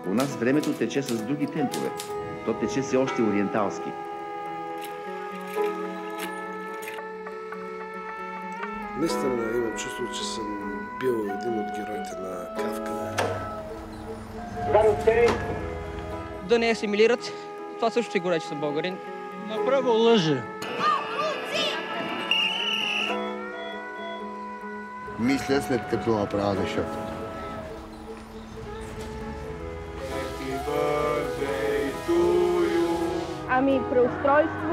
У нас времето тече с други темпове. То тече все още ориенталски. Наистина имам чувство, че съм бил един от героите на Кафка. Да не асимилират. Това също ще го рече, че съм българин. Направо лъже. Мисля след като направя нещата. Ами преустройство